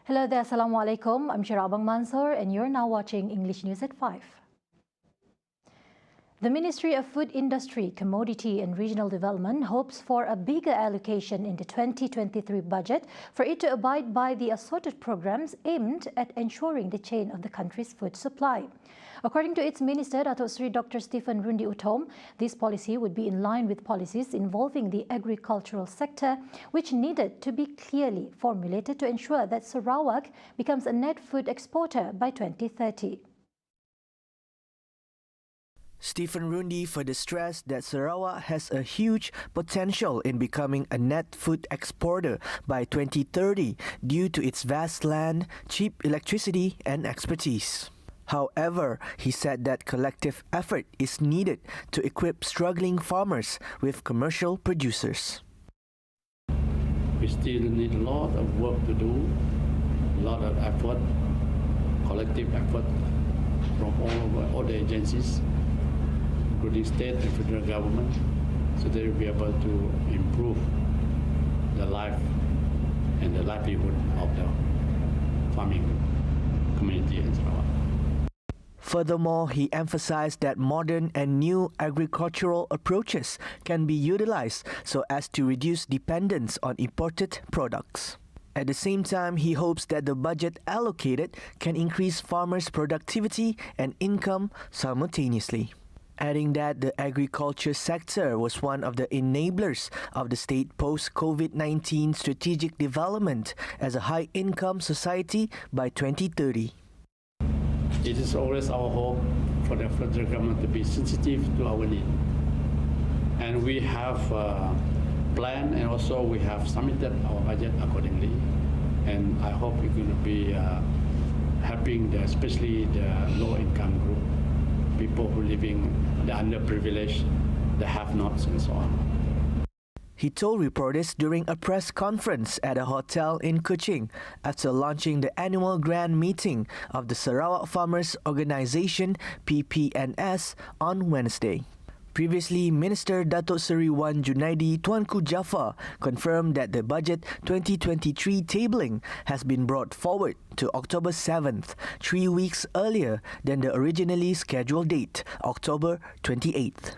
Hello there, Assalamualaikum. I'm Shira Abang Mansor and you're now watching English News at 5. The Ministry of Food Industry, Commodity and Regional Development hopes for a bigger allocation in the 2023 budget for it to abide by the assorted programs aimed at ensuring the chain of the country's food supply. According to its Minister, Datuk Seri Dr. Stephen Rundi Utom, this policy would be in line with policies involving the agricultural sector, which needed to be clearly formulated to ensure that Sarawak becomes a net food exporter by 2030. Stephen Rundi further stressed that Sarawak has a huge potential in becoming a net food exporter by 2030 due to its vast land, cheap electricity and expertise. However, he said that collective effort is needed to equip struggling farmers with commercial producers. We still need a lot of work to do, a lot of effort, collective effort from all the agencies, including state and federal government, so they will be able to improve the life and the livelihood of the farming community in Sarawak. Furthermore, he emphasized that modern and new agricultural approaches can be utilized so as to reduce dependence on imported products. At the same time, he hopes that the budget allocated can increase farmers' productivity and income simultaneously. Adding that the agriculture sector was one of the enablers of the state post-COVID-19 strategic development as a high-income society by 2030. It is always our hope for the federal government to be sensitive to our need. And we have planned and also we have submitted our budget accordingly. And I hope we're going to be helping especially the low-income group, people who are living the underprivileged, the have-nots and so on. He told reporters during a press conference at a hotel in Kuching after launching the annual grand meeting of the Sarawak Farmers Organisation PPNS on Wednesday. Previously, Minister Datuk Seri Wan Junaidi Tuanku Jaafar confirmed that the Budget 2023 tabling has been brought forward to October 7th, 3 weeks earlier than the originally scheduled date, October 28th.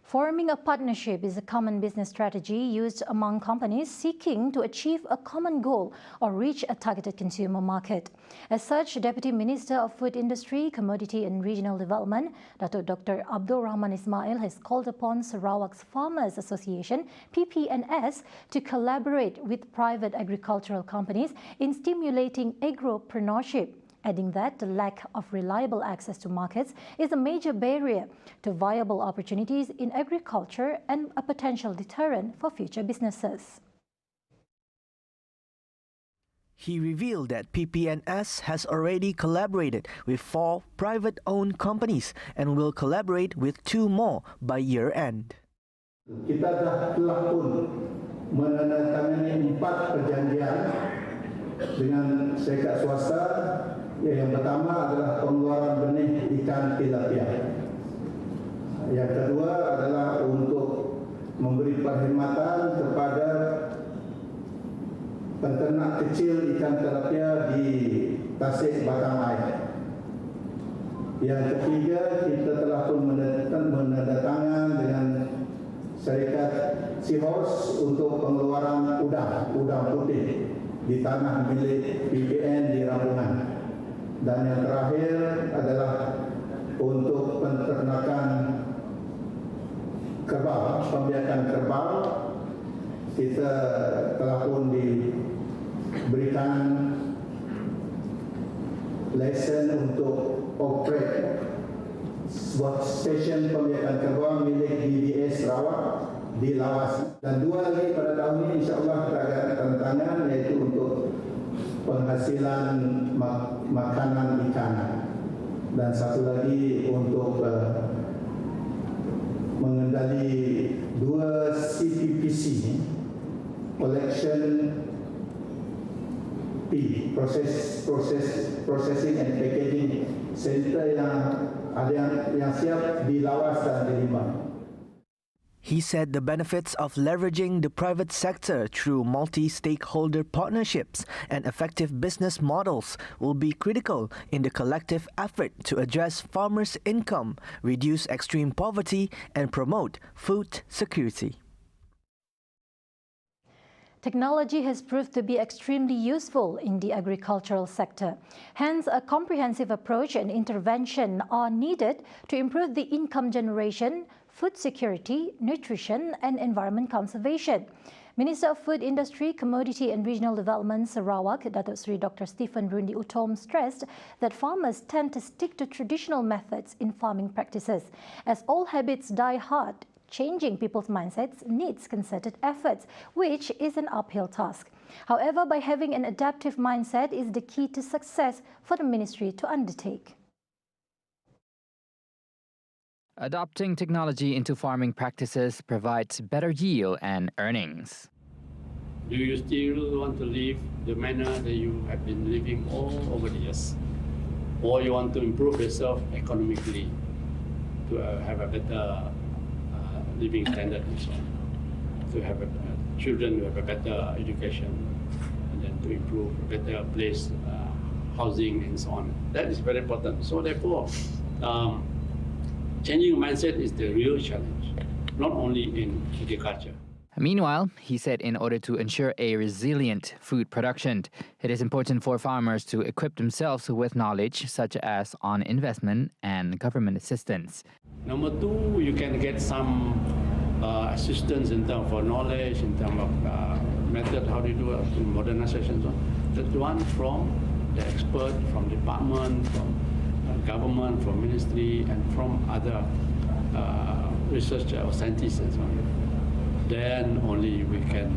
Forming a partnership is a common business strategy used among companies seeking to achieve a common goal or reach a targeted consumer market. As such, Deputy Minister of Food Industry, Commodity and Regional Development, Datuk Dr. Abdul Rahman Ismail, has called upon Sarawak's Farmers Association, PPNS, to collaborate with private agricultural companies in stimulating agropreneurship, adding that the lack of reliable access to markets is a major barrier to viable opportunities in agriculture and a potential deterrent for future businesses. He revealed that PPNS has already collaborated with 4 private-owned companies and will collaborate with 2 more by year-end. Kita telah pun menandatangani 4 perjanjian dengan syarikat swasta. Yang pertama adalah pengeluaran benih ikan tilapia. Yang kedua adalah untuk memberi perkhidmatan kepada peternak kecil ikan tilapia di Tasik Batang Air. Yang ketiga, kita telah pun menandatangan dengan syarikat Seahorse untuk pengeluaran udang putih di tanah milik PPN di Rampungan. Dan yang terakhir adalah untuk penternakan kerbau, pembiakan kerbau. Kita telah pun diberikan lesen untuk operate sebuah stesen pembiakan kerbau milik TVS Sarawak di Lawas. Dan 2 lagi pada tahun ini insyaAllah kita akan tantangan, yaitu untuk penghasilan makanan ikan, dan 1 lagi untuk mengendali 2 CPPC, collection processing and packaging center yang siap di Lawas dan di Limbang. He said the benefits of leveraging the private sector through multi-stakeholder partnerships and effective business models will be critical in the collective effort to address farmers' income, reduce extreme poverty, and promote food security. Technology has proved to be extremely useful in the agricultural sector. Hence, a comprehensive approach and intervention are needed to improve the income generation, food security, nutrition, and environment conservation. Minister of Food Industry, Commodity and Regional Development Sarawak, Datuk Seri Dr. Stephen Rundi Utom, stressed that farmers tend to stick to traditional methods in farming practices. As old habits die hard, changing people's mindsets needs concerted efforts, which is an uphill task. However, by having an adaptive mindset is the key to success for the ministry to undertake. Adopting technology into farming practices provides better yield and earnings. Do you still want to live the manner that you have been living all over the years? Or you want to improve yourself economically to have a better living standard and so on, to have children to have a better education, and then to improve a better place, housing and so on. That is very important. So therefore, changing mindset is the real challenge, not only in agriculture. Meanwhile, he said in order to ensure a resilient food production, it is important for farmers to equip themselves with knowledge such as on investment and government assistance. Number two, you can get some assistance in terms of knowledge, in terms of method, how to do it, modernization. So that one from the expert, from department, from government, from ministry, and from other researchers or scientists and so on. Then only we can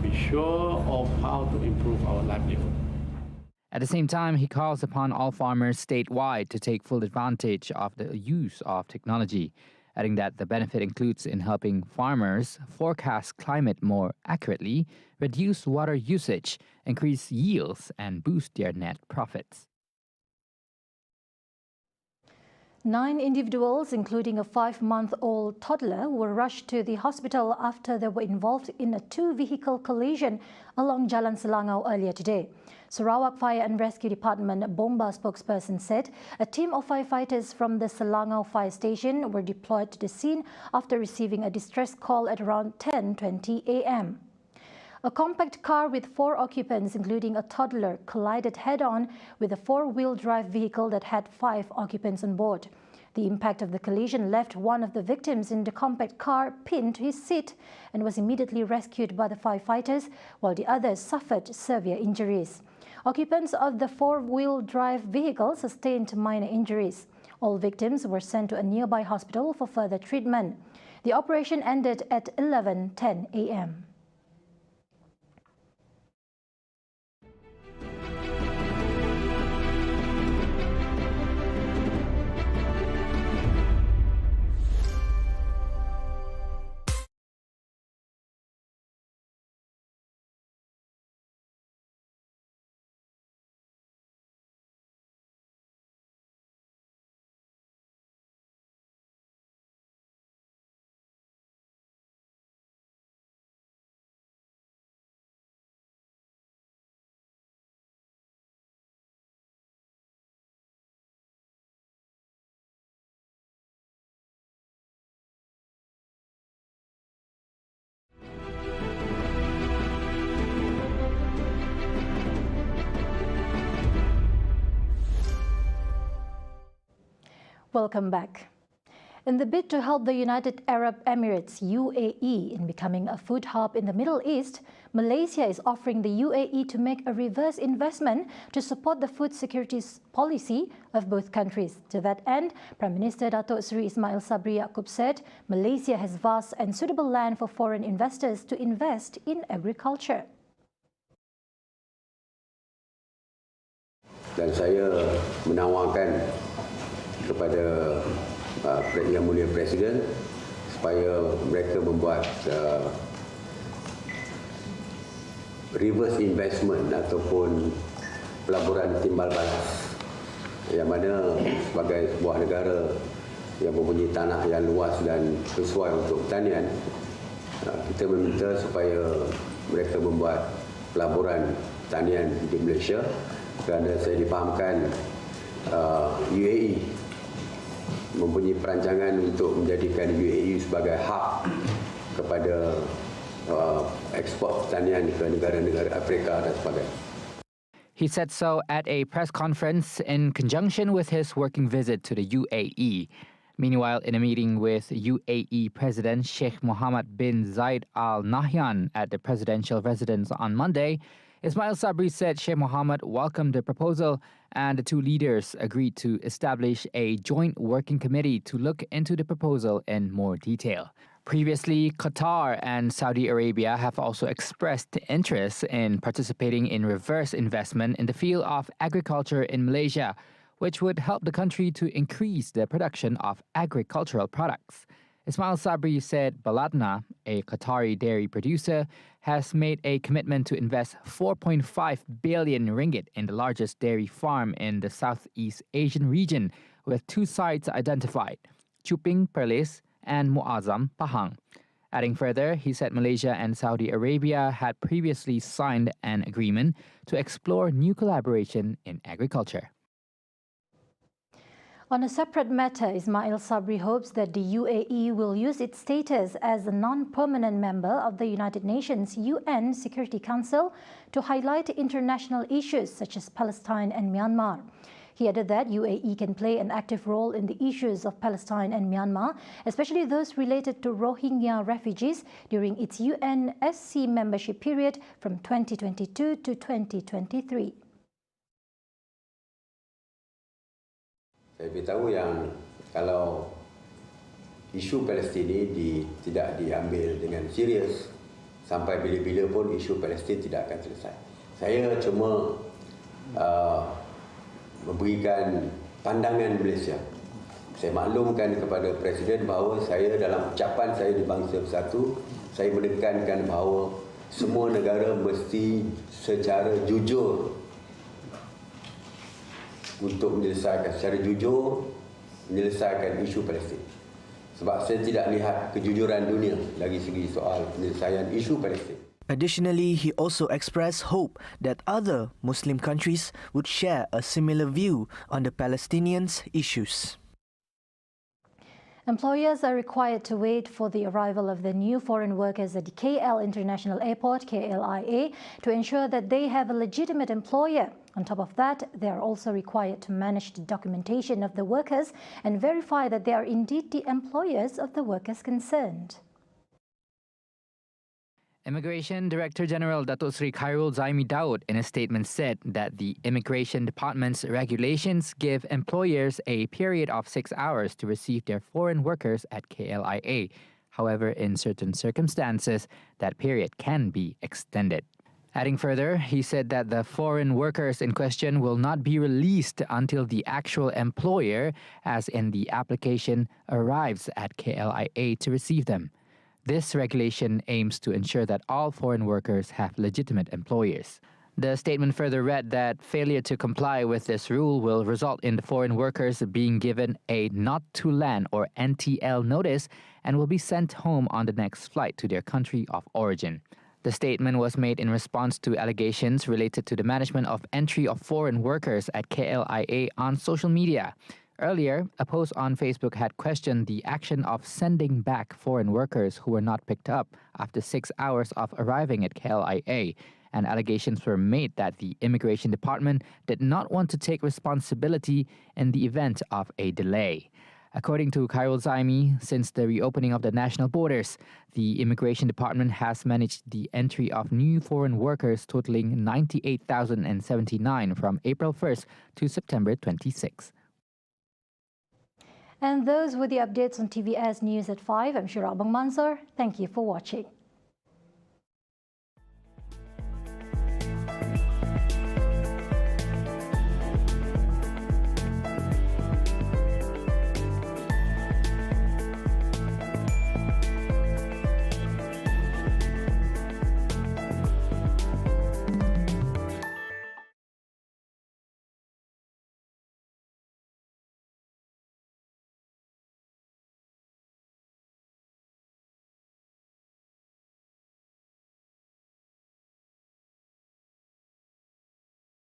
be sure of how to improve our livelihood. At the same time, he calls upon all farmers statewide to take full advantage of the use of technology, adding that the benefit includes in helping farmers forecast climate more accurately, reduce water usage, increase yields, and boost their net profits. 9 individuals, including a 5-month-old toddler, were rushed to the hospital after they were involved in a 2-vehicle collision along Jalan Selangau earlier today. Sarawak Fire and Rescue Department Bomba spokesperson said a team of firefighters from the Selangau Fire Station were deployed to the scene after receiving a distress call at around 10:20 a.m. A compact car with 4 occupants, including a toddler, collided head-on with a 4-wheel drive vehicle that had 5 occupants on board. The impact of the collision left one of the victims in the compact car pinned to his seat and was immediately rescued by the firefighters, while the others suffered severe injuries. Occupants of the 4-wheel drive vehicle sustained minor injuries. All victims were sent to a nearby hospital for further treatment. The operation ended at 11:10 a.m. Welcome back. In the bid to help the United Arab Emirates UAE in becoming a food hub in the Middle East, Malaysia is offering the UAE to make a reverse investment to support the food security policy of both countries. To that end, Prime Minister Datuk Seri Ismail Sabri Yaakob said Malaysia has vast and suitable land for foreign investors to invest in agriculture. Dan saya menawarkan kepada Yang Mulia Presiden supaya mereka membuat reverse investment ataupun pelaburan timbal balas, yang mana sebagai sebuah negara yang mempunyai tanah yang luas dan sesuai untuk pertanian, kita meminta supaya mereka membuat pelaburan pertanian di Malaysia, kerana saya difahamkan UAE mempunyai perancangan untuk menjadikan UAE sebagai hub kepada ekspor pertanian ke negara-negara Afrika dan sebagainya. He said so at a press conference in conjunction with his working visit to the UAE. Meanwhile, in a meeting with UAE President Sheikh Mohammed bin Zayed Al Nahyan at the presidential residence on Monday, Ismail Sabri said Sheikh Mohammed welcomed the proposal and the two leaders agreed to establish a joint working committee to look into the proposal in more detail. Previously, Qatar and Saudi Arabia have also expressed interest in participating in reverse investment in the field of agriculture in Malaysia, which would help the country to increase the production of agricultural products. Ismail Sabri said Baladna, a Qatari dairy producer, has made a commitment to invest 4.5 billion ringgit in the largest dairy farm in the Southeast Asian region, with two sites identified, Chuping Perlis and Muazzam Pahang. Adding further, he said Malaysia and Saudi Arabia had previously signed an agreement to explore new collaboration in agriculture. On a separate matter, Ismail Sabri hopes that the UAE will use its status as a non-permanent member of the United Nations UN Security Council to highlight international issues such as Palestine and Myanmar. He added that UAE can play an active role in the issues of Palestine and Myanmar, especially those related to Rohingya refugees during its UNSC membership period from 2022 to 2023. Saya beritahu yang kalau isu Palestin ini tidak diambil dengan serius, sampai bila-bila pun isu Palestin tidak akan selesai. Saya cuma memberikan pandangan Malaysia. Saya maklumkan kepada Presiden bahawa saya dalam ucapan saya di Bangsa Bersatu, saya menekankan bahawa semua negara mesti secara jujur untuk menyelesaikan isu Palestin. Sebab saya tidak lihat kejujuran dunia dari segi soal penyelesaian isu Palestin. Additionally, he also expressed hope that other Muslim countries would share a similar view on the Palestinians' issues. Employers are required to wait for the arrival of the new foreign workers at the KL International Airport, KLIA, to ensure that they have a legitimate employer. On top of that, they are also required to manage the documentation of the workers and verify that they are indeed the employers of the workers concerned. Immigration Director General Datuk Seri Khairul Zaimi Daud in a statement said that the Immigration Department's regulations give employers a period of 6 hours to receive their foreign workers at KLIA. However, in certain circumstances, that period can be extended. Adding further, he said that the foreign workers in question will not be released until the actual employer, as in the application, arrives at KLIA to receive them. This regulation aims to ensure that all foreign workers have legitimate employers. The statement further read that failure to comply with this rule will result in the foreign workers being given a not to land or NTL notice and will be sent home on the next flight to their country of origin. The statement was made in response to allegations related to the management of entry of foreign workers at KLIA on social media. Earlier, a post on Facebook had questioned the action of sending back foreign workers who were not picked up after 6 hours of arriving at KLIA, and allegations were made that the Immigration Department did not want to take responsibility in the event of a delay. According to Khairul Zaimi, since the reopening of the national borders, the Immigration Department has managed the entry of new foreign workers totaling 98,079 from April 1st to September 26th. And those were the updates on TVS News at 5. I'm Shira Abang Mansur. Thank you for watching.